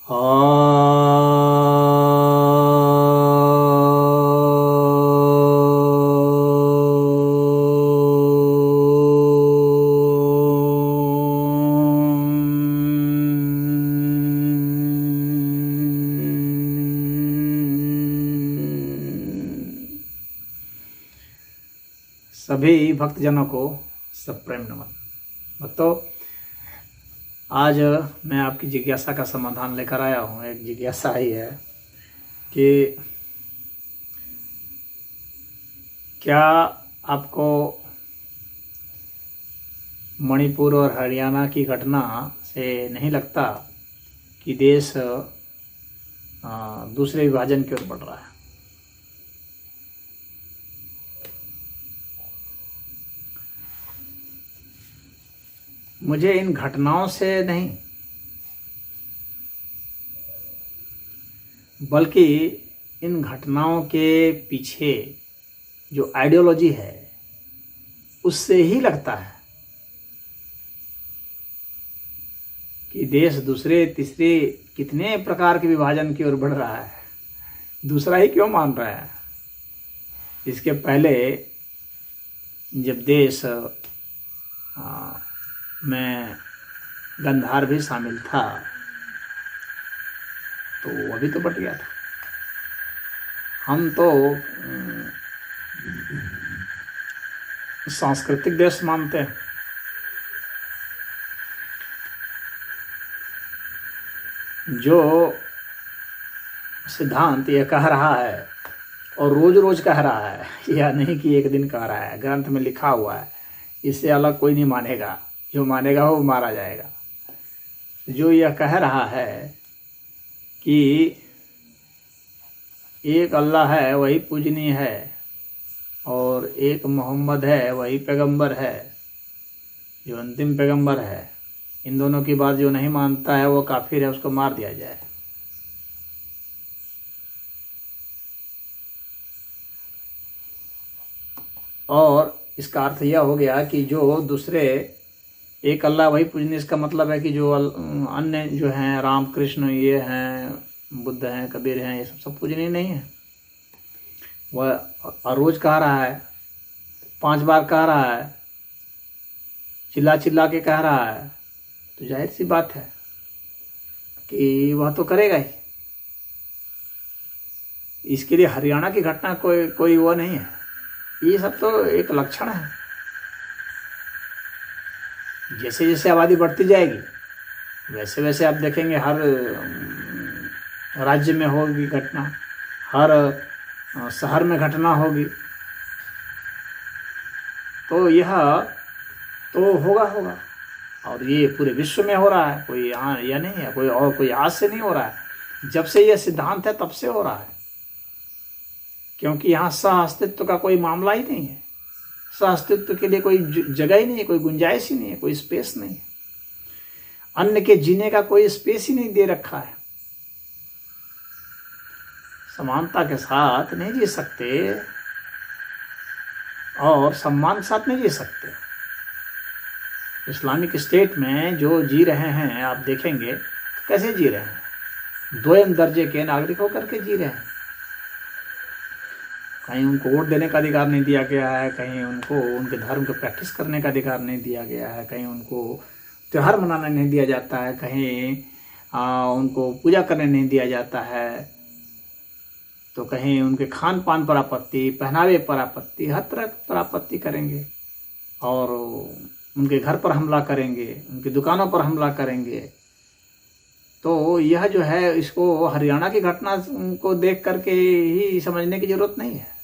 सभी भक्तजनों को सप्रेम नमन। भक्तों, आज मैं आपकी जिज्ञासा का समाधान लेकर आया हूँ। एक जिज्ञासा ही है कि क्या आपको मणिपुर और हरियाणा की घटना से नहीं लगता कि देश दूसरे विभाजन की ओर बढ़ रहा है? मुझे इन घटनाओं से नहीं, बल्कि इन घटनाओं के पीछे जो आइडियोलॉजी है उससे ही लगता है कि देश दूसरे तीसरे कितने प्रकार के विभाजन की ओर बढ़ रहा है। दूसरा ही क्यों मान रहा है? इसके पहले जब देश में गंधार भी शामिल था तो अभी तो बट गया था। हम तो सांस्कृतिक देश मानते हैं। जो सिद्धांत ये कह रहा है और रोज रोज कह रहा है, यह नहीं कि एक दिन कह रहा है, ग्रंथ में लिखा हुआ है, इससे अलग कोई नहीं मानेगा। जो मानेगा वो मारा जाएगा। जो यह कह रहा है कि एक अल्लाह है वही पूजनीय है और एक मोहम्मद है वही पैगंबर है, जो अंतिम पैगंबर है, इन दोनों की बात जो नहीं मानता है वो काफिर है, उसको मार दिया जाए। और इसका अर्थ यह हो गया कि जो दूसरे एक अल्लाह वही पूजनीय, इसका मतलब है कि जो अन्य जो हैं, राम कृष्ण ये हैं, बुद्ध हैं, कबीर हैं, ये सब पूजनीय नहीं है। वह रोज कह रहा है, 5 बार कह रहा है, चिल्ला चिल्ला के कह रहा है, तो जाहिर सी बात है कि वह तो करेगा ही। इसके लिए हरियाणा की घटना कोई वो नहीं है। ये सब तो एक लक्षण है। जैसे जैसे आबादी बढ़ती जाएगी वैसे वैसे आप देखेंगे हर राज्य में होगी घटना, हर शहर में घटना होगी। तो यह तो होगा और ये पूरे विश्व में हो रहा है। कोई यहाँ यह नहीं है, कोई आज से नहीं हो रहा है। जब से यह सिद्धांत है तब से हो रहा है, क्योंकि यहाँ सह अस्तित्व का कोई मामला ही नहीं है। सह अस्तित्व के लिए कोई जगह ही नहीं है, कोई गुंजाइश ही नहीं है, कोई स्पेस नहीं है। अन्य के जीने का कोई स्पेस ही नहीं दे रखा है। समानता के साथ नहीं जी सकते और सम्मान के साथ नहीं जी सकते। इस्लामिक स्टेट में जो जी रहे हैं आप देखेंगे कैसे जी रहे हैं, 2 दर्जे के नागरिक होकर के जी रहे हैं। कहीं उनको वोट देने का अधिकार नहीं दिया गया है, कहीं उनको उनके धर्म को प्रैक्टिस करने का अधिकार नहीं दिया गया है, कहीं उनको त्यौहार मनाना नहीं दिया जाता है, कहीं उनको पूजा करने नहीं दिया जाता है, तो कहीं उनके खान पान पर आपत्ति, पहनावे पर आपत्ति, हर तरह पर आपत्ति करेंगे और उनके घर पर हमला करेंगे, उनकी दुकानों पर हमला करेंगे। तो यह जो है, इसको हरियाणा की घटना को देख करके ही समझने की जरूरत नहीं है।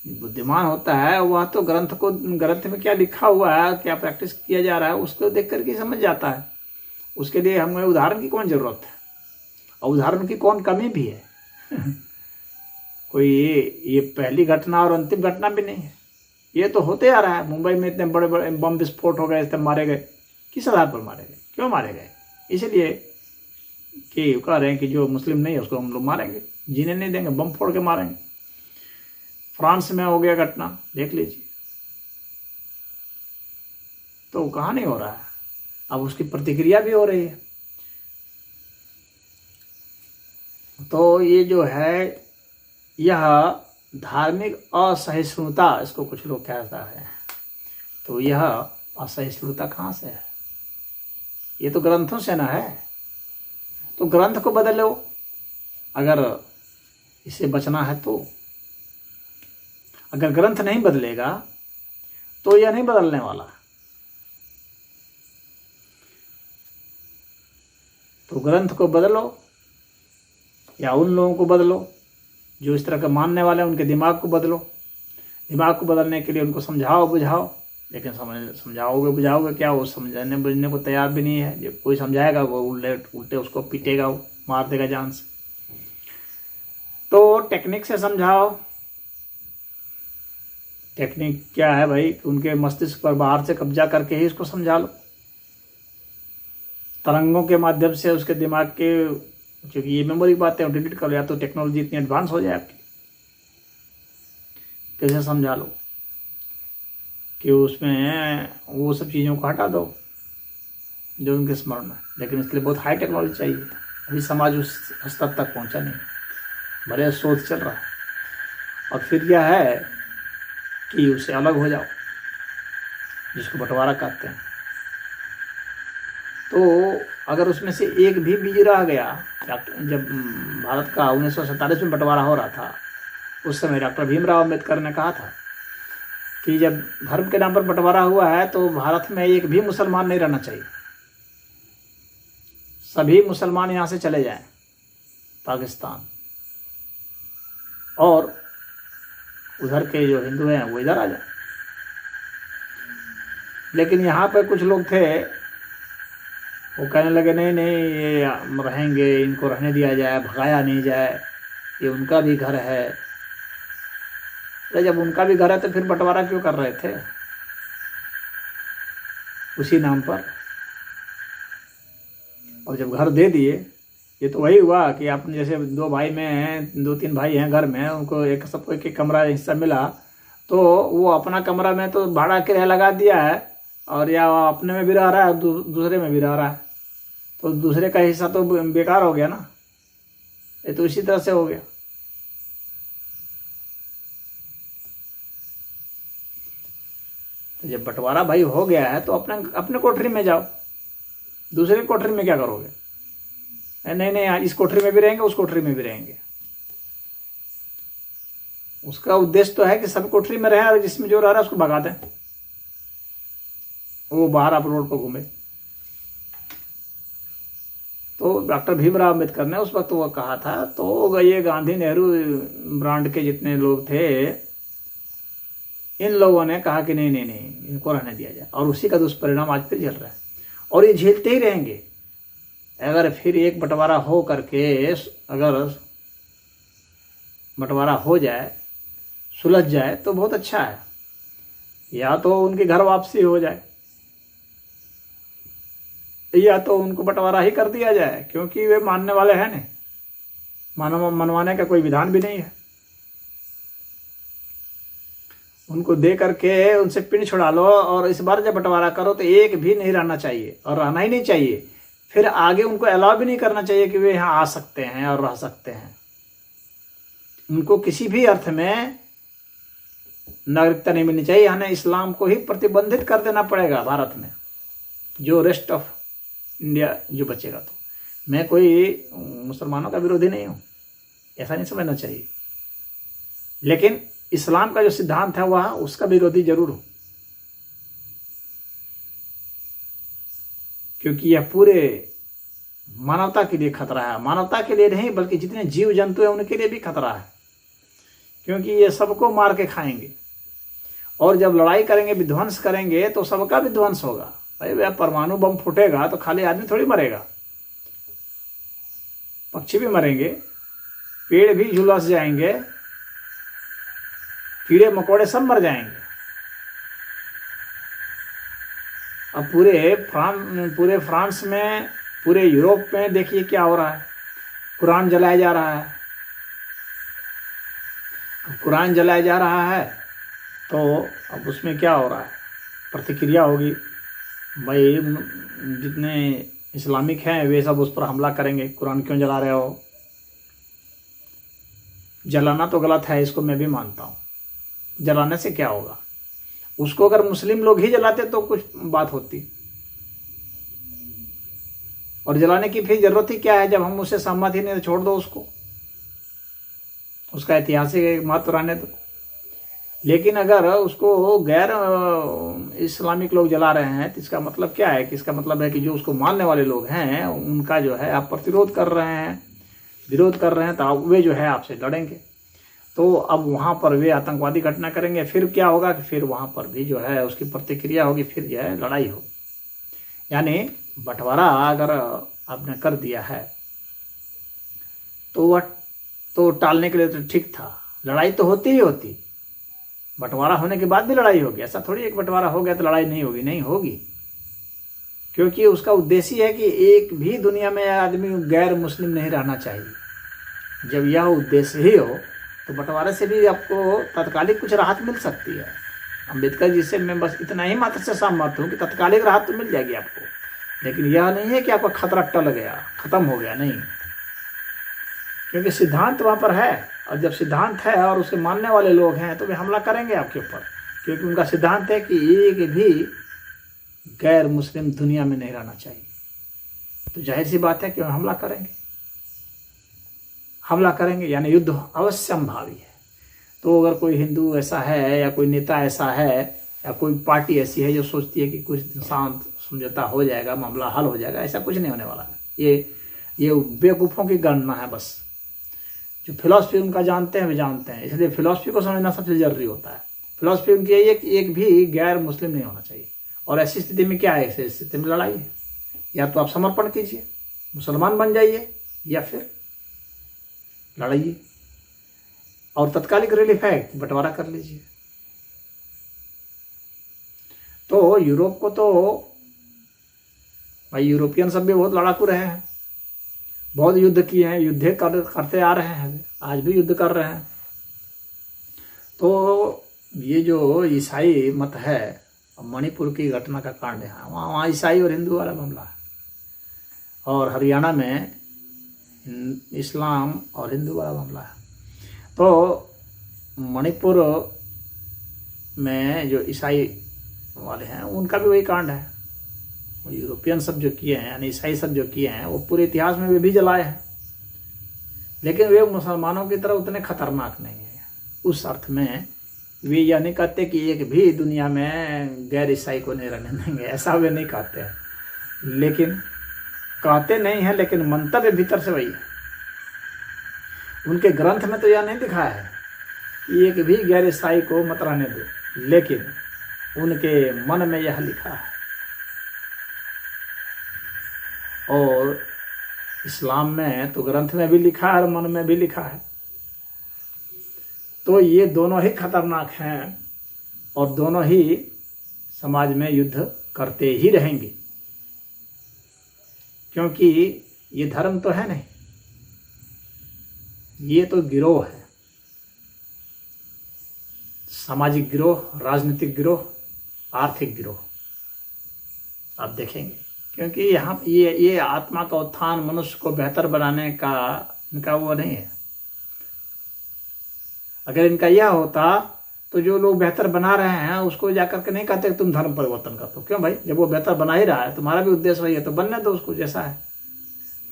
बुद्धिमान होता है वह तो ग्रंथ में क्या लिखा हुआ है, क्या प्रैक्टिस किया जा रहा है, उसको देख करके समझ जाता है। उसके लिए हमें उदाहरण की कौन जरूरत है और उदाहरण की कौन कमी भी है। कोई ये पहली घटना और अंतिम घटना भी नहीं है। ये तो होते आ रहा है। मुंबई में इतने बड़े बड़े बम विस्फोट हो गए, इतने मारे गए। किस आधार पर मारे गए, क्यों मारे गए? इसलिए कि कह रहे हैं कि जो मुस्लिम नहीं है उसको हम लोग मारेंगे, जीने नहीं देंगे, बम फोड़ के मारेंगे। फ्रांस में हो गया घटना, देख लीजिए। तो कहाँ नहीं हो रहा है, अब उसकी प्रतिक्रिया भी हो रही है। तो ये जो है यह धार्मिक असहिष्णुता, इसको कुछ लोग कहता है, तो यह असहिष्णुता कहाँ से है? ये तो ग्रंथों से ना है। तो ग्रंथ को बदलो अगर इससे बचना है तो। अगर ग्रंथ नहीं बदलेगा तो यह नहीं बदलने वाला। तो ग्रंथ को बदलो या उन लोगों को बदलो जो इस तरह का मानने वाले हैं, उनके दिमाग को बदलो। दिमाग को बदलने के लिए उनको समझाओ बुझाओ, लेकिन समझाओगे बुझाओगे क्या? वो समझाने बुझने को तैयार भी नहीं है। जब कोई समझाएगा वो उल्टे उसको पीटेगा, वो मार देगा जान से। तो टेक्निक से समझाओ। टेक्निक क्या है भाई? उनके मस्तिष्क पर बाहर से कब्जा करके ही इसको समझा लो, तरंगों के माध्यम से उसके दिमाग के, क्योंकि ये मेमोरी बातें हैं, डिलीट कर लो। या तो टेक्नोलॉजी इतनी एडवांस हो जाए आपकी, कैसे समझा लो कि उसमें वो सब चीज़ों को हटा दो जो उनके स्मरण में। लेकिन इसके लिए बहुत हाई टेक्नोलॉजी चाहिए। अभी समाज उस स्तर तक पहुंचा नहीं, बड़े शोध चल रहा है। और फिर यह है कि उससे अलग हो जाओ, जिसको बंटवारा कहते हैं। तो अगर उसमें से एक भी बीज रह गया, जब भारत का 1947 में बंटवारा हो रहा था, उस समय डॉक्टर भीमराव अम्बेडकर ने कहा था कि जब धर्म के नाम पर बंटवारा हुआ है तो भारत में एक भी मुसलमान नहीं रहना चाहिए, सभी मुसलमान यहाँ से चले जाएं पाकिस्तान, और उधर के जो हिंदू हैं वो इधर आ जाए। लेकिन यहाँ पर कुछ लोग थे, वो कहने लगे नहीं नहीं ये रहेंगे, इनको रहने दिया जाए, भगाया नहीं जाए, ये उनका भी घर है। तो जब उनका भी घर है तो फिर बंटवारा क्यों कर रहे थे उसी नाम पर? और जब घर दे दिए, ये तो वही हुआ कि आपने जैसे दो भाई में हैं, 2-3 भाई हैं घर में, उनको एक सबको एक कमरा हिस्सा मिला, तो वो अपना कमरा में तो भाड़ा किराया लगा दिया है, और या अपने में भी रह रहा है, दूसरे में भी रह रहा है, तो दूसरे का हिस्सा तो बेकार हो गया ना। ये तो इसी तरह से हो गया। तो जब बंटवारा भाई हो गया है तो अपने कोठरी में जाओ, दूसरे कोठरी में क्या करोगे? नहीं नहीं इस कोठरी में भी रहेंगे, उस कोठरी में भी रहेंगे। उसका उद्देश्य तो है कि सब कोठरी में रहे और जिसमें जो रह रहा है उसको भगा दें, वो बाहर आप रोड पर घूमे। तो डॉक्टर भीमराव अम्बेडकर ने उस वक्त वो कहा था, तो ये गांधी नेहरू ब्रांड के जितने लोग थे, इन लोगों ने कहा कि नहीं नहीं नहीं इनको रहने दिया जाए, और उसी का दुष्परिणाम आज फिर झेल रहा है, और ये झेलते ही रहेंगे। अगर फिर एक बंटवारा हो करके, अगर बंटवारा हो जाए, सुलझ जाए तो बहुत अच्छा है, या तो उनके घर वापसी हो जाए, या तो उनको बंटवारा ही कर दिया जाए, क्योंकि वे मानने वाले हैं नहीं, मनवाने का कोई विधान भी नहीं है। उनको दे करके उनसे पिंड छुड़ा लो, और इस बार जब बंटवारा करो तो एक भी नहीं रहना चाहिए, और रहना ही नहीं चाहिए। फिर आगे उनको अलाउ भी नहीं करना चाहिए कि वे यहाँ आ सकते हैं और रह सकते हैं। उनको किसी भी अर्थ में नागरिकता नहीं मिलनी चाहिए। हमें इस्लाम को ही प्रतिबंधित कर देना पड़ेगा भारत में, जो रेस्ट ऑफ इंडिया जो बचेगा। तो मैं कोई मुसलमानों का विरोधी नहीं हूँ, ऐसा नहीं समझना चाहिए, लेकिन इस्लाम का जो सिद्धांत है वह उसका विरोधी जरूर हो, क्योंकि यह पूरे मानवता के लिए खतरा है। मानवता के लिए नहीं बल्कि जितने जीव जंतु हैं उनके लिए भी खतरा है, क्योंकि ये सबको मार के खाएंगे, और जब लड़ाई करेंगे, विध्वंस करेंगे, तो सबका विध्वंस होगा। भाई वह परमाणु बम फूटेगा तो खाली आदमी थोड़ी मरेगा, पक्षी भी मरेंगे, पेड़ भी झुलस जाएंगे, कीड़े मकोड़े सब मर जाएंगे। अब पूरे फ्रांस में, पूरे यूरोप में देखिए क्या हो रहा है, कुरान जलाया जा रहा है। कुरान जलाया जा रहा है तो अब उसमें क्या हो रहा है, प्रतिक्रिया होगी। भाई जितने इस्लामिक हैं वे सब उस पर हमला करेंगे, कुरान क्यों जला रहे हो, जलाना तो गलत है, इसको मैं भी मानता हूँ। जलाने से क्या होगा? उसको अगर मुस्लिम लोग ही जलाते तो कुछ बात होती, और जलाने की फिर जरूरत ही क्या है जब हम उससे सहमत ही नहीं, छोड़ दो उसको, उसका ऐतिहासिक महत्व रहने दो। लेकिन अगर उसको गैर इस्लामिक लोग जला रहे हैं तो इसका मतलब क्या है? कि इसका मतलब है कि जो उसको मानने वाले लोग हैं उनका जो है आप प्रतिरोध कर रहे हैं, विरोध कर रहे हैं, तो वे जो है आपसे लड़ेंगे। तो अब वहाँ पर वे आतंकवादी घटना करेंगे, फिर क्या होगा कि फिर वहाँ पर भी जो है उसकी प्रतिक्रिया होगी, फिर जो है लड़ाई होगी। यानी बंटवारा अगर आपने कर दिया है तो वह तो टालने के लिए तो ठीक था, लड़ाई तो होती ही होती। बंटवारा होने के बाद भी लड़ाई होगी, ऐसा थोड़ी एक बंटवारा हो गया तो लड़ाई नहीं होगी, नहीं होगी। क्योंकि उसका उद्देश्य है कि एक भी दुनिया में आदमी गैर मुस्लिम नहीं रहना चाहिए। जब यह उद्देश्य ही हो तो बंटवारे से भी आपको तत्कालिक कुछ राहत मिल सकती है। अम्बेडकर जी से मैं बस इतना ही मात्र से सहमत हूँ कि तत्कालिक राहत तो मिल जाएगी आपको, लेकिन यह नहीं है कि आपका खतरा टल गया, खत्म हो गया, नहीं। क्योंकि सिद्धांत वहाँ पर है, और जब सिद्धांत है और उसे मानने वाले लोग हैं तो वे हमला करेंगे आपके ऊपर, क्योंकि उनका सिद्धांत है कि एक भी गैर मुस्लिम दुनिया में नहीं रहना चाहिए। तो जाहिर सी बात है कि हमला करेंगे, हमला करेंगे, यानी युद्ध अवश्यंभावी है। तो अगर कोई हिंदू ऐसा है या कोई नेता ऐसा है या कोई पार्टी ऐसी है जो सोचती है कि कुछ शांत समझौता हो जाएगा, मामला हल हो जाएगा, ऐसा कुछ नहीं होने वाला है। ये बेवकूफ़ों की गणना है बस। जो फिलॉसफी उनका जानते हैं वे जानते हैं, इसलिए फिलॉसफी को समझना सबसे जरूरी होता है। फिलॉसफी उनकी यही है कि एक भी गैर मुस्लिम नहीं होना चाहिए। और ऐसी स्थिति में क्या है? ऐसी स्थिति में लड़ाई है। या तो आप समर्पण कीजिए, मुसलमान बन जाइए, या फिर लड़ाइए। और तत्कालिक रिलीफ है कि बंटवारा कर लीजिए। तो यूरोप को तो भाई यूरोपियन सब भी बहुत लड़ाकू रहे हैं, बहुत युद्ध किए हैं, युद्ध करते आ रहे हैं, आज भी युद्ध कर रहे हैं। तो ये जो ईसाई मत है, मणिपुर की घटना का कांड है, वहाँ ईसाई और हिंदू वाला मामला है, और हरियाणा में इस्लाम और हिंदू वाला मामला है। तो मणिपुर में जो ईसाई वाले हैं उनका भी वही कांड है। यूरोपियन सब जो किए हैं, यानी ईसाई सब जो किए हैं, वो पूरे इतिहास में वे भी जलाए हैं, लेकिन वे मुसलमानों की तरह उतने खतरनाक नहीं है। उस अर्थ में वे यह नहीं कहते कि एक भी दुनिया में गैर ईसाई को नहीं रहने देंगे, ऐसा वे नहीं कहते हैं। लेकिन कहते नहीं हैं, लेकिन मंतव्य भीतर से वही है। उनके ग्रंथ में तो यह नहीं लिखा है कि एक भी गैर ईसाई को मत रहने दो, लेकिन उनके मन में यह लिखा है। और इस्लाम में तो ग्रंथ में भी लिखा है और मन में भी लिखा है। तो ये दोनों ही खतरनाक हैं और दोनों ही समाज में युद्ध करते ही रहेंगे, क्योंकि ये धर्म तो है नहीं, ये तो गिरोह है, सामाजिक गिरोह, राजनीतिक गिरोह, आर्थिक गिरोह। आप देखेंगे, क्योंकि यहाँ ये आत्मा का उत्थान, मनुष्य को बेहतर बनाने का इनका वो नहीं है। अगर इनका यह होता तो जो लोग बेहतर बना रहे हैं उसको जाकर के नहीं कहते कि तुम धर्म परिवर्तन कर दो। क्यों भाई? जब वो बेहतर बना ही रहा है, तुम्हारा भी उद्देश्य वही है, तो बनने दो उसको, जैसा है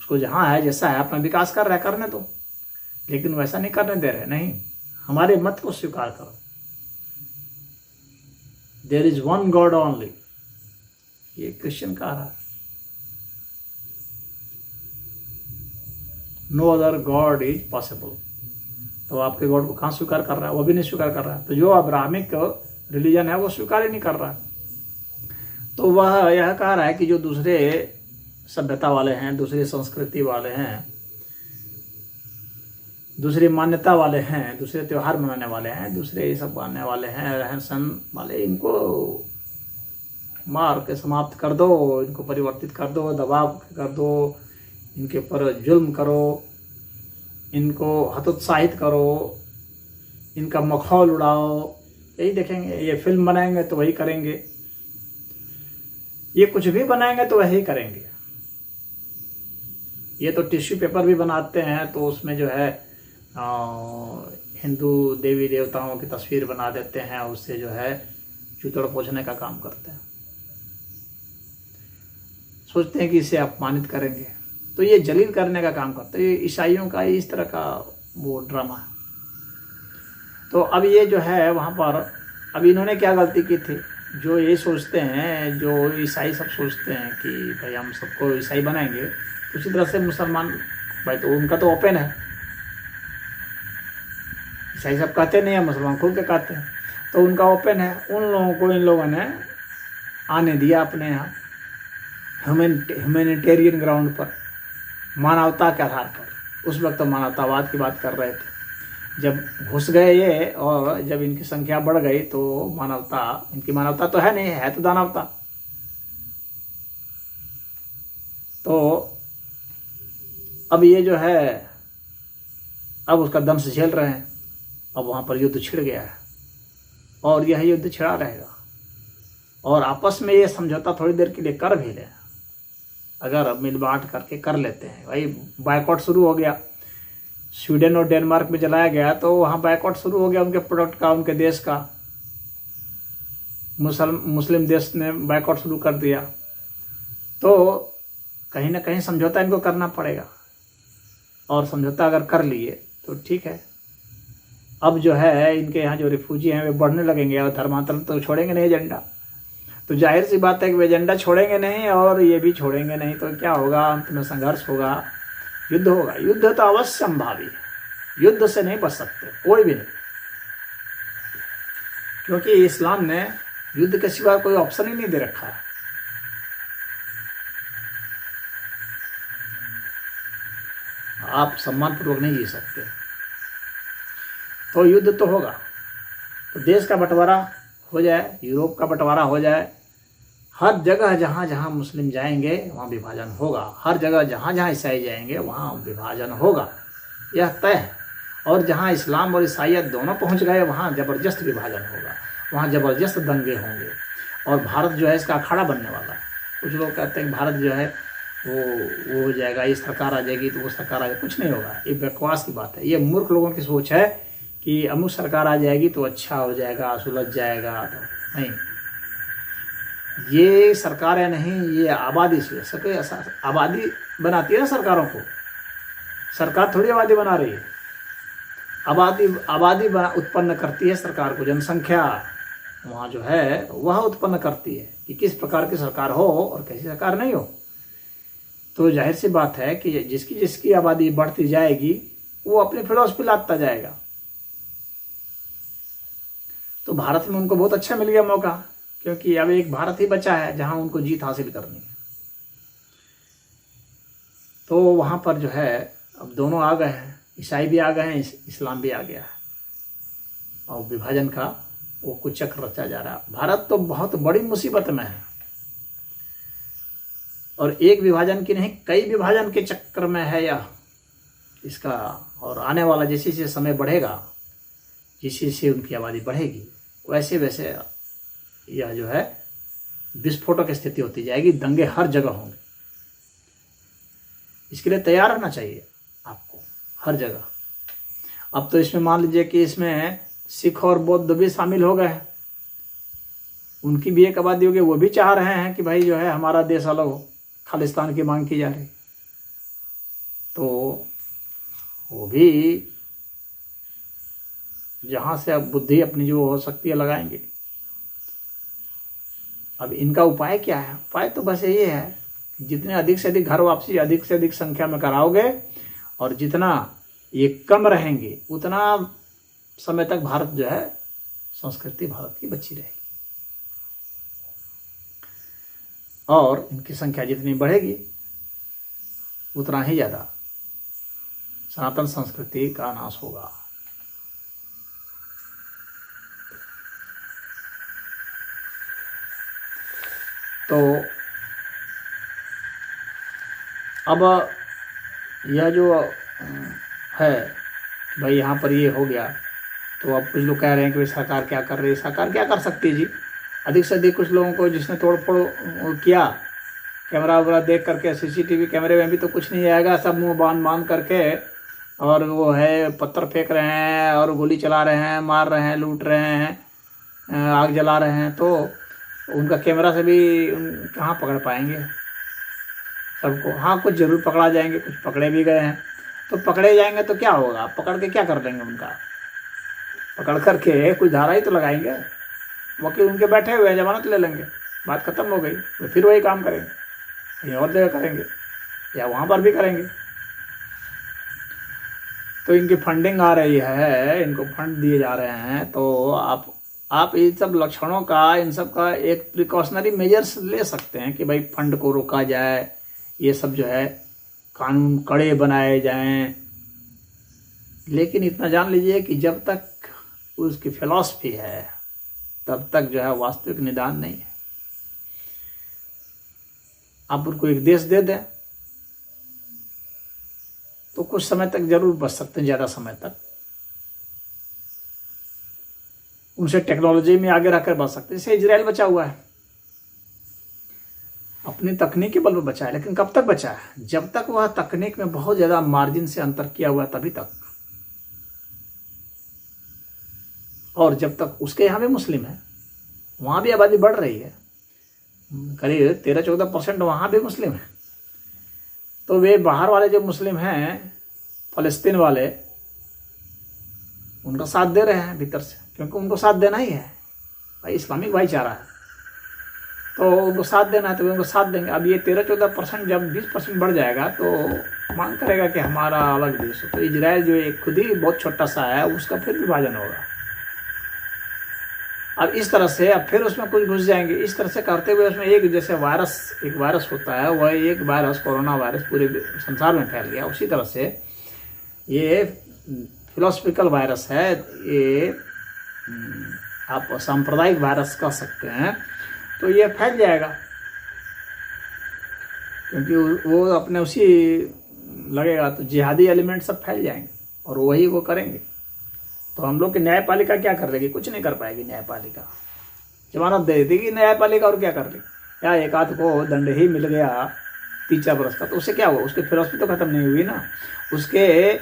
उसको, जहाँ है जैसा है, अपना विकास कर रहा है, करने दो। लेकिन वैसा नहीं करने दे रहे। नहीं, हमारे मत को स्वीकार करो। There is one God only, ये क्रिश्चियन कह रहा है। No other God is possible. तो आपके गॉड को कहाँ स्वीकार कर रहा है? वो भी नहीं स्वीकार कर रहा है। तो जो अब्राहमिक रिलीजन है वो स्वीकार ही नहीं कर रहा है। तो वह यह कह रहा है कि जो दूसरे सभ्यता वाले हैं, दूसरी संस्कृति वाले हैं, दूसरी मान्यता वाले हैं, दूसरे त्यौहार मनाने वाले हैं, दूसरे ये सब मानने वाले हैं, रहन सहन वाले, इनको मार के समाप्त कर दो, इनको परिवर्तित कर दो, दबाव कर दो, इनके ऊपर जुल्म करो, इनको हतोत्साहित करो, इनका मखौल उड़ाओ। यही देखेंगे। ये फिल्म बनाएंगे तो वही करेंगे, ये कुछ भी बनाएंगे तो वही करेंगे। ये तो टिश्यू पेपर भी बनाते हैं तो उसमें जो है हिंदू देवी देवताओं की तस्वीर बना देते हैं, उससे जो है चूतड़ पोंछने का काम करते हैं। सोचते हैं कि इसे अपमानित करेंगे, तो ये जलील करने का काम करते हैं। ये ईसाइयों का इस तरह का वो ड्रामा है। तो अब ये जो है वहाँ पर, अब इन्होंने क्या गलती की थी, जो ये सोचते हैं, जो ईसाई सब सोचते हैं कि भाई हम सबको ईसाई बनाएंगे, उसी तरह से मुसलमान भाई तो उनका तो ओपन है, ईसाई सब कहते नहीं है, मुसलमान खुल के कहते हैं, तो उनका ओपन है। उन लोगों को इन लोगों ने आने दिया अपने यहाँ ह्यूमैनिटेरियन ग्राउंड पर, मानवता के आधार पर। उस वक्त तो मानवतावाद की बात कर रहे थे। जब घुस गए ये और जब इनकी संख्या बढ़ गई तो मानवता, इनकी मानवता तो है नहीं, है तो दानवता। तो अब ये जो है अब उसका दंश झेल रहे हैं। अब वहाँ पर युद्ध छिड़ गया है और यह युद्ध छिड़ा रहेगा। और आपस में ये समझौता थोड़ी देर के लिए कर भी लें, अगर मिल बांट करके कर लेते हैं। भाई बायकॉट शुरू हो गया, स्वीडन और डेनमार्क में जलाया गया तो वहाँ बायकॉट शुरू हो गया उनके प्रोडक्ट का, उनके देश का। मुस्लिम देश ने बायकॉट शुरू कर दिया। तो कहीं ना कहीं समझौता इनको करना पड़ेगा, और समझौता अगर कर लिए तो ठीक है। अब जो है इनके यहाँ जो रिफ्यूजी हैं वे बढ़ने लगेंगे और धर्मांतरण तो छोड़ेंगे नहीं एजेंडा। तो जाहिर सी बात है कि वे एजेंडा छोड़ेंगे नहीं और ये भी छोड़ेंगे नहीं, तो क्या होगा, अंत में संघर्ष होगा, युद्ध होगा। युद्ध तो अवश्य संभावी है, युद्ध से नहीं बच सकते कोई भी नहीं, क्योंकि इस्लाम ने युद्ध के सिवा कोई ऑप्शन ही नहीं दे रखा है। आप सम्मानपूर्वक नहीं जी सकते, तो युद्ध तो होगा। तो देश का बंटवारा हो जाए, यूरोप का बंटवारा हो जाए, हर जगह जहाँ जहाँ मुस्लिम जाएंगे वहाँ विभाजन होगा, हर जगह जहाँ जहाँ ईसाई जाएंगे वहाँ विभाजन होगा, यह तय है। और जहाँ इस्लाम और ईसाइयत दोनों पहुँच गए वहाँ ज़बरदस्त विभाजन होगा, वहाँ ज़बरदस्त दंगे होंगे, और भारत जो है इसका अखाड़ा बनने वाला है। कुछ लोग कहते हैं कि भारत जो है वो हो जाएगा, ये सरकार आ जाएगी तो वो सरकार आ जाएगी, कुछ नहीं होगा। ये बकवास की बात है, ये मूर्ख लोगों की सोच है कि अमुक सरकार आ जाएगी तो अच्छा हो जाएगा, सुलझ जाएगा। तो नहीं, ये सरकारें नहीं, ये आबादी से सके, आबादी बनाती है ना सरकारों को। सरकार थोड़ी आबादी बना रही है, आबादी उत्पन्न करती है सरकार को, जनसंख्या वहाँ जो है वह उत्पन्न करती है कि किस प्रकार की सरकार हो और कैसी सरकार नहीं हो। तो जाहिर सी बात है कि जिसकी जिसकी आबादी बढ़ती जाएगी वो अपनी फिलॉसफी लाता जाएगा। तो भारत में उनको बहुत अच्छा मिल गया मौका, क्योंकि अब एक भारत ही बचा है जहां उनको जीत हासिल करनी है। तो वहां पर जो है अब दोनों आ गए हैं, ईसाई भी आ गए हैं, इस्लाम भी आ गया है, और विभाजन का वो कुछ चक्र रचा जा रहा है। भारत तो बहुत बड़ी मुसीबत में है, और एक विभाजन की नहीं कई विभाजन के चक्कर में है यह इसका। और आने वाला जैसे जैसे समय बढ़ेगा, जैसे जैसे उनकी आबादी बढ़ेगी, वैसे वैसे यह जो है विस्फोटक स्थिति होती जाएगी, दंगे हर जगह होंगे। इसके लिए तैयार रहना चाहिए आपको हर जगह। अब तो इसमें मान लीजिए कि इसमें सिख और बौद्ध भी शामिल हो गए हैं, उनकी भी एक आबादी होगी, वो भी चाह रहे हैं कि भाई जो है हमारा देश अलग हो, खालिस्तान की मांग की जा रही। तो वो भी जहाँ से अब बुद्धि अपनी जो हो सकती है लगाएंगे। अब इनका उपाय क्या है? उपाय तो बस यही है, जितने अधिक से अधिक घर वापसी अधिक से अधिक संख्या में कराओगे और जितना ये कम रहेंगे उतना समय तक भारत जो है संस्कृति भारत की बची रहेगी, और इनकी संख्या जितनी बढ़ेगी उतना ही ज़्यादा सनातन संस्कृति का नाश होगा। तो अब यह जो है भाई यहाँ पर ये हो गया, तो अब कुछ लोग कह रहे हैं कि भाई सरकार क्या कर रही है। सरकार क्या कर सकती है जी? अधिक से अधिक कुछ लोगों को जिसने तोड़ फोड़ किया, कैमरा वगैरह देख करके, सीसीटीवी कैमरे में भी तो कुछ नहीं आएगा, सब मुंह बांध करके और वो है पत्थर फेंक रहे हैं और गोली चला रहे हैं, मार रहे हैं, लूट रहे हैं, आग जला रहे हैं, तो उनका कैमरा से भी कहाँ पकड़ पाएंगे सबको। हाँ, कुछ जरूर पकड़ा जाएंगे, कुछ पकड़े भी गए हैं। तो पकड़े जाएंगे तो क्या होगा, पकड़ के क्या कर देंगे उनका, पकड़ करके कुछ धारा ही तो लगाएंगे। वकील उनके बैठे हुए हैं, जमानत ले लेंगे, बात खत्म हो गई। तो फिर वही काम करेंगे, कहीं और जगह करेंगे या वहाँ पर भी करेंगे। तो इनकी फंडिंग आ रही है, इनको फंड दिए जा रहे हैं। तो आप इन सब लक्षणों का, इन सब का एक प्रिकॉशनरी मेजर्स ले सकते हैं कि भाई फंड को रोका जाए, ये सब जो है कानून कड़े बनाए जाएं। लेकिन इतना जान लीजिए कि जब तक उसकी फिलॉसफी है तब तक जो है वास्तविक निदान नहीं है। आप उनको एक देश दे दें तो कुछ समय तक जरूर बच सकते हैं, ज़्यादा समय तक उनसे टेक्नोलॉजी में आगे रखकर बच सकते हैं। जैसे इजराइल बचा हुआ है, अपनी तकनीक के बल पर बचा है। लेकिन कब तक बचा है, जब तक वह तकनीक में बहुत ज़्यादा मार्जिन से अंतर किया हुआ है तभी तक। और जब तक उसके यहाँ भी मुस्लिम है, वहाँ भी आबादी बढ़ रही है, करीब 13-14% वहाँ भी मुस्लिम है। तो वे बाहर वाले जो मुस्लिम हैं, फ़लस्तीन वाले, उनका साथ दे रहे हैं भीतर से, क्योंकि उनको साथ देना ही है भाई, इस्लामिक भाईचारा है तो उनको साथ देना है, तो उनको साथ देंगे। अब ये 13-14% जब 20% बढ़ जाएगा तो मांग करेगा कि हमारा अलग देश हो। तो इजराइल जो एक खुद ही बहुत छोटा सा है, उसका फिर विभाजन होगा। अब इस तरह से अब फिर उसमें कुछ घुस जाएंगे। इस तरह से करते हुए उसमें एक जैसे एक वायरस होता है, वह एक वायरस, कोरोना वायरस पूरे संसार में फैल गया, उसी तरह से ये फिलोसफिकल वायरस है, ये आप सांप्रदायिक वायरस कह सकते हैं। तो ये फैल जाएगा, क्योंकि वो अपने उसी लगेगा तो जिहादी एलिमेंट सब फैल जाएंगे और वही वो करेंगे। तो हम लोग की न्यायपालिका क्या कर लेगी, कुछ नहीं कर पाएगी। न्यायपालिका जमानत दे देगी न्यायपालिका, और क्या कर लेगी। या एक आध को दंड ही मिल गया 3-4 बरस का, तो उससे क्या हुआ, उसकी फिलॉसफी तो खत्म नहीं हुई ना, उसके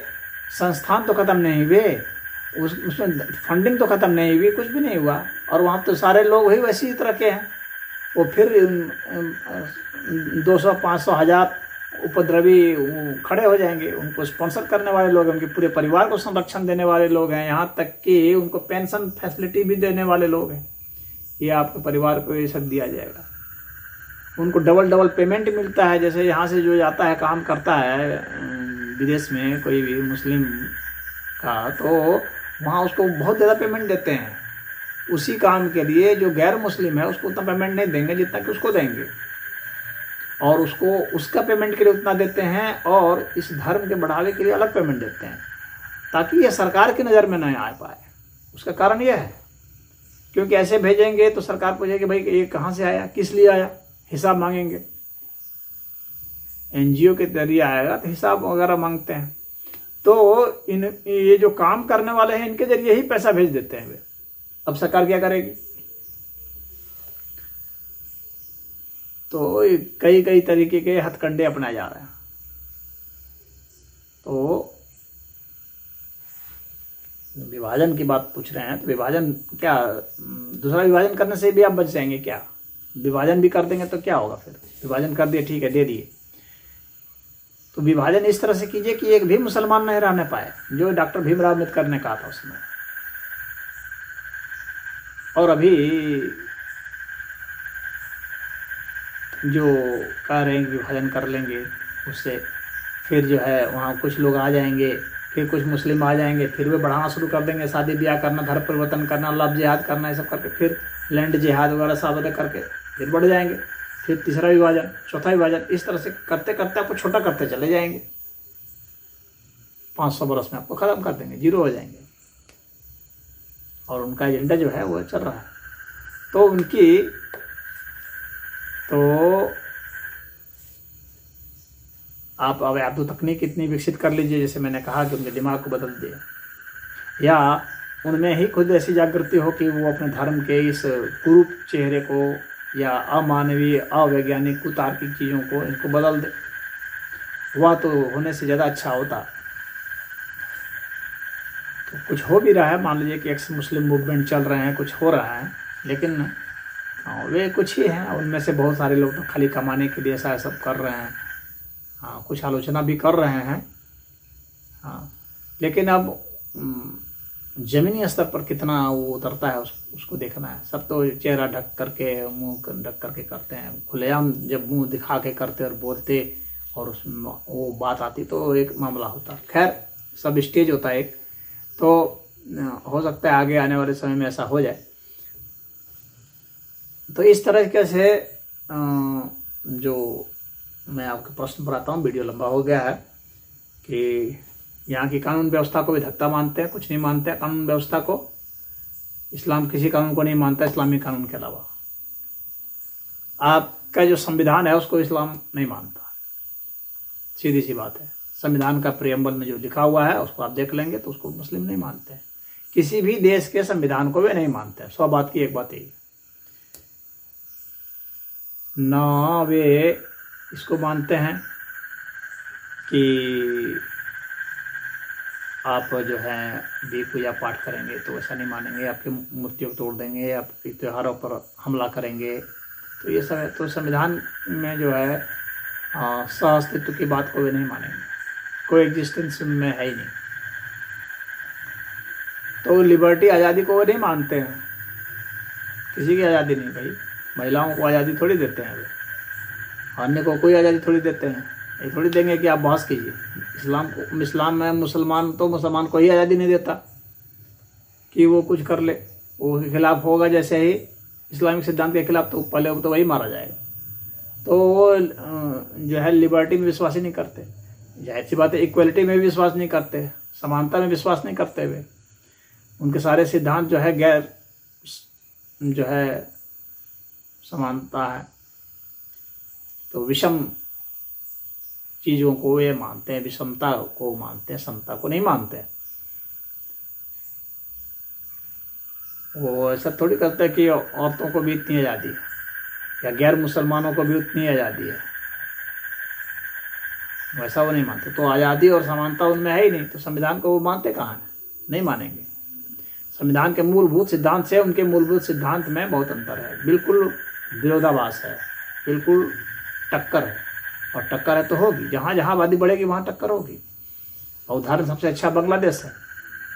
संस्थान तो खत्म नहीं हुए, उसमें फंडिंग तो खत्म नहीं हुई, कुछ भी नहीं हुआ। और वहाँ तो सारे लोग वही वैसी तरह के हैं। वो फिर 200, 500, 1000 उपद्रवी खड़े हो जाएंगे। उनको स्पॉन्सर करने वाले लोग हैं, उनके पूरे परिवार को संरक्षण देने वाले लोग हैं, यहाँ तक कि उनको पेंशन फैसिलिटी भी देने वाले लोग हैं। ये आपके परिवार को ये सब दिया जाएगा। उनको डबल पेमेंट मिलता है। जैसे यहाँ से जो जाता है, काम करता है विदेश में कोई भी मुस्लिम का, तो वहाँ उसको बहुत ज़्यादा पेमेंट देते हैं। उसी काम के लिए जो गैर मुस्लिम है उसको उतना पेमेंट नहीं देंगे जितना कि उसको देंगे, और उसको उसका पेमेंट के लिए उतना देते हैं, और इस धर्म के बढ़ावे के लिए अलग पेमेंट देते हैं, ताकि ये सरकार की नज़र में नहीं आ पाए। उसका कारण यह है, क्योंकि ऐसे भेजेंगे तो सरकार पूछेगी भाई ये कहाँ से आया, किस लिए आया, हिसाब मांगेंगे। NGO के जरिए आएगा तो हिसाब वगैरह मांगते हैं। तो ये जो काम करने वाले हैं, इनके जरिए ही पैसा भेज देते हैं वे। अब सरकार क्या करेगी। तो कई तरीके के हथकंडे अपनाए जा रहे हैं। तो विभाजन की बात पूछ रहे हैं, तो विभाजन क्या, दूसरा विभाजन करने से भी आप बच जाएंगे क्या। विभाजन भी कर देंगे तो क्या होगा, फिर विभाजन कर दिए, ठीक है, दे दिए, तो विभाजन इस तरह से कीजिए कि एक भी मुसलमान नहीं रहने पाए, जो डॉक्टर भीमराव अम्बेडकर ने कहा था उसमें। और अभी जो कह रहे हैं विभाजन कर लेंगे, उससे फिर जो है वहाँ कुछ लोग आ जाएंगे, फिर कुछ मुस्लिम आ जाएंगे, फिर वे बढ़ाना शुरू कर देंगे, शादी ब्याह करना, धर्म परिवर्तन करना, लव जिहाद करना, ये सब करके फिर लैंड जिहाद वगैरह सब करके फिर बढ़ जाएंगे। फिर तीसरा विभाजन, चौथा विभाजन, इस तरह से करते करते आपको छोटा करते चले जाएंगे। 500 बरस में आपको ख़त्म कर देंगे, जीरो हो जाएंगे। और उनका एजेंडा जो है वो चल रहा है। तो उनकी आप तो तकनीक इतनी विकसित कर लीजिए, जैसे मैंने कहा कि उनके दिमाग को बदल दिए, या उनमें ही खुद ऐसी जागृति हो कि वो अपने धर्म के इस कुरूप चेहरे को या अमानवीय, अवैज्ञानिक, कुतार्किक चीज़ों को इनको बदल दे। वह तो होने से ज़्यादा अच्छा होता। तो कुछ हो भी रहा है, मान लीजिए कि एक्स मुस्लिम मूवमेंट चल रहे हैं, कुछ हो रहा है, लेकिन वे कुछ ही हैं, उनमें से बहुत सारे लोग तो खाली कमाने के लिए ऐसा सब कर रहे हैं। हाँ, कुछ आलोचना भी कर रहे हैं। हाँ, लेकिन अब ज़मीनी स्तर पर कितना वो उतरता है उसको देखना है। सब तो चेहरा ढक करके, मुंह ढक करके करते हैं। खुलेआम जब मुंह दिखा के करते और बोलते और उसमें वो बात आती तो एक मामला होता। खैर, सब स्टेज होता है एक, तो हो सकता है आगे आने वाले समय में ऐसा हो जाए। तो इस तरह से जो मैं आपके प्रश्न पर आता हूँ, वीडियो लंबा हो गया है, कि यहाँ की कानून व्यवस्था को भी धक्का मानते हैं, कुछ नहीं मानते हैं कानून व्यवस्था को। इस्लाम किसी कानून को नहीं मानता इस्लामी कानून के अलावा। आपका जो संविधान है उसको इस्लाम नहीं मानता, सीधी सी बात है। संविधान का प्रियम्बल में जो लिखा हुआ है उसको आप देख लेंगे तो उसको मुस्लिम नहीं मानते। किसी भी देश के संविधान को वे नहीं मानते। 100 बात की एक बात यही, ना वे इसको मानते हैं कि आप जो है भी पूजा पाठ करेंगे, तो ऐसा नहीं मानेंगे। आपकी मूर्तियों को तोड़ देंगे, आपके त्योहारों पर हमला करेंगे। तो ये सब तो संविधान में जो है सह अस्तित्व की बात को वे नहीं मानेंगे, कोई एग्जिस्टेंस में है ही नहीं। तो लिबर्टी, आज़ादी को वो नहीं मानते हैं। किसी की आज़ादी नहीं भाई, महिलाओं को आज़ादी थोड़ी देते हैं वे, अन्य को कोई आज़ादी थोड़ी देते हैं। ये थोड़ी देंगे कि आप बहस कीजिए। इस्लाम में मुसलमान को ही आज़ादी नहीं देता कि वो कुछ कर ले। वो के खिलाफ होगा जैसे ही इस्लामिक सिद्धांत के खिलाफ, तो पहले तो वही मारा जाएगा। तो वो जो है लिबर्टी में विश्वास ही नहीं करते। जाहिर सी बात है, इक्वलिटी में भी विश्वास नहीं करते, समानता में विश्वास नहीं करते वे। उनके सारे सिद्धांत जो है गैर जो है समानता है, तो विषम चीज़ों को ये मानते हैं, विषमता को मानते हैं, समता को नहीं मानते। वो ऐसा थोड़ी करते हैं कि औरतों को भी इतनी आज़ादी है या गैर मुसलमानों को भी उतनी आज़ादी है, वैसा वो नहीं मानते। तो आज़ादी और समानता उनमें है ही नहीं, तो संविधान को वो मानते कहाँ हैं? नहीं मानेंगे। संविधान के मूलभूत सिद्धांत से उनके मूलभूत सिद्धांत में बहुत अंतर है, बिल्कुल विरोधाभास है, बिल्कुल टक्कर है। और टक्कर है तो होगी, जहाँ जहाँ आबादी बढ़ेगी वहाँ टक्कर होगी। और उदाहरण सबसे अच्छा बांग्लादेश है।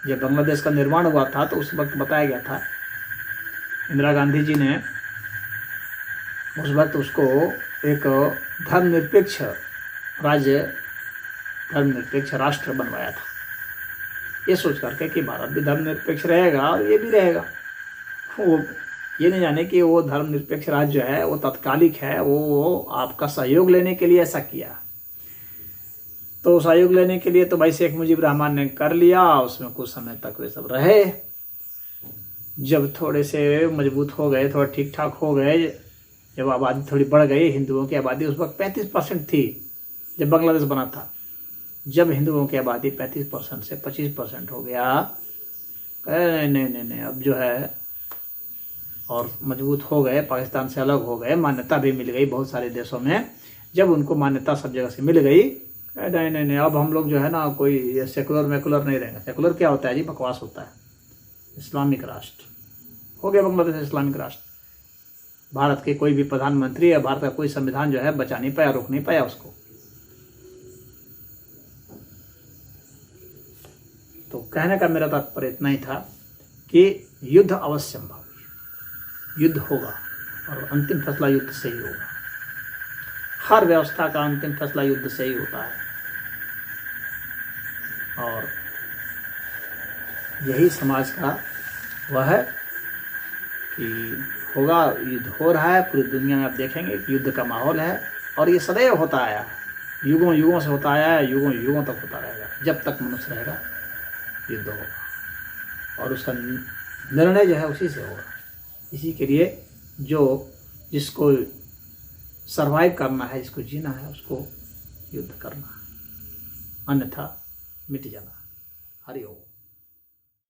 जब बांग्लादेश का निर्माण हुआ था तो उस वक्त बताया गया था, इंदिरा गांधी जी ने उस वक्त उसको एक धर्मनिरपेक्ष राज्य, धर्मनिरपेक्ष राष्ट्र बनवाया था, ये सोच करके कि भारत भी धर्मनिरपेक्ष रहेगा और ये भी रहेगा। वो ये नहीं जाने कि वो धर्मनिरपेक्ष राज्य है, वो तात्कालिक है, वो आपका सहयोग लेने के लिए ऐसा किया। तो सहयोग लेने के लिए तो भाई शेख मुजीब रहमान ने कर लिया, उसमें कुछ समय तक वे सब रहे। जब थोड़े से मजबूत हो गए, थोड़ा ठीक ठाक हो गए, जब आबादी थोड़ी बढ़ गई, हिंदुओं की आबादी उस वक्त 35% थी जब बांग्लादेश बना था। जब हिंदुओं की आबादी 35% से 25% हो गया, नहीं अब जो है, और मजबूत हो गए, पाकिस्तान से अलग हो गए, मान्यता भी मिल गई बहुत सारे देशों में। जब उनको मान्यता सब जगह से मिल गई, नहीं अब हम लोग जो है ना कोई सेकुलर मैकुलर नहीं रहेंगे। सेकुलर क्या होता है जी? बकवास होता है। इस्लामिक राष्ट्र हो गया बांग्लादेश, इस्लामिक राष्ट्र। भारत के कोई भी प्रधानमंत्री या भारत का कोई संविधान जो है बचा नहीं पाया, रोक नहीं पाया उसको। तो कहने का मेरा तात्पर्य इतना ही था कि युद्ध अवश्य संभव, युद्ध होगा और अंतिम फैसला युद्ध से ही होगा। हर व्यवस्था का अंतिम फैसला युद्ध से ही होता है, और यही समाज का वह है कि होगा, युद्ध हो रहा है पूरी दुनिया में। आप देखेंगे कि युद्ध का माहौल है, और ये सदैव होता आया है, युगों युगों से होता आया है, युगों युगों तक होता रहेगा। जब तक मनुष्य रहेगा युद्ध होगा, और उसका निर्णय जो है उसी से होगा। इसी के लिए जिसको सरवाइव करना है, जिसको जीना है, उसको युद्ध करना है, अन्यथा मिट जाना। हरि ओम।